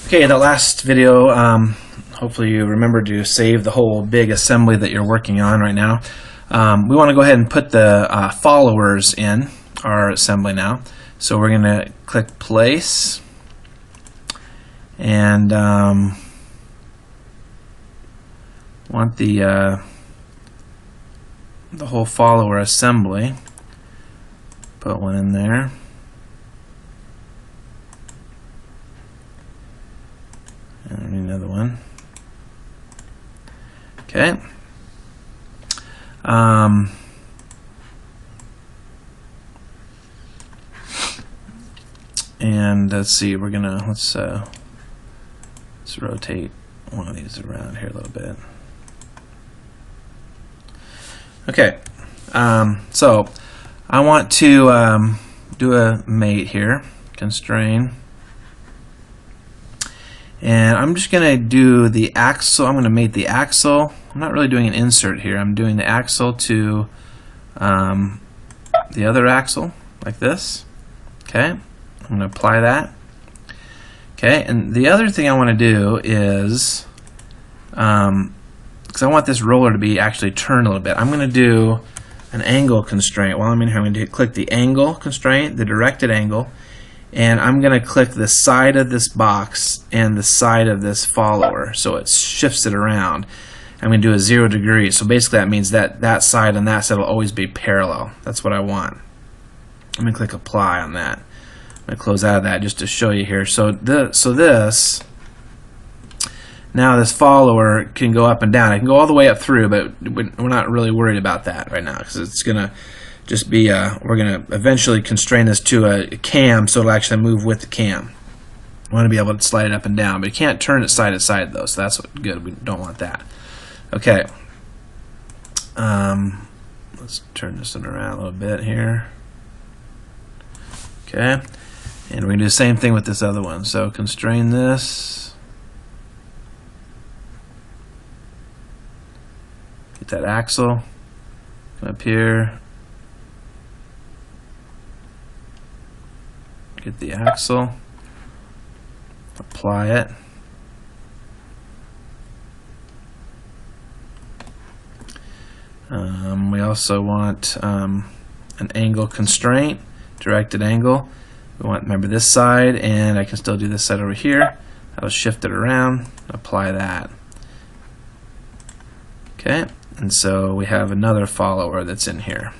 Okay, that last video, hopefully you remember to save the whole big assembly that you're working on right now. We want to go ahead and put the followers in our assembly now. So we're going to click place and want the whole follower assembly. Put one in there. And another one. Okay. And let's see. We're gonna let's rotate one of these around here a little bit. Okay. So I want to do a mate here. Constrain. And I'm just going to do the axle. I'm going to mate the axle. I'm not really doing an insert here. I'm doing the axle to the other axle, like this. Okay, I'm going to apply that. Okay, and the other thing I want to do is, because I want this roller to be actually turned a little bit, I'm going to do an angle constraint. While I'm in here, I'm going to click the angle constraint, the directed angle. And I'm going to click the side of this box and the side of this follower, so it shifts it around. I'm going to do a 0 degree. So basically that means that that side and that side will always be parallel. That's what I want. I'm going to click apply on that. I'm going to close out of that just to show you here. So this, now this follower can go up and down. It can go all the way up through, but we're not really worried about that right now because it's going to just be, we're going to eventually constrain this to a cam so it'll actually move with the cam. We want to be able to slide it up and down, but you can't turn it side to side though, so that's good. We don't want that. Okay. Let's turn this around a little bit here. Okay. And we're going to do the same thing with this other one. So constrain this. Get that axle. Come up here. Get the axle, apply it, we also want an angle constraint, directed angle. We want, remember, this side, and I can still do this side over here. I'll shift it around, apply that. Okay, and so we have another follower that's in here.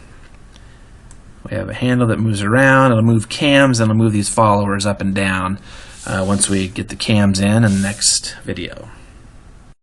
We have a handle that moves around. It'll move cams and it'll move these followers up and down once we get the cams in the next video.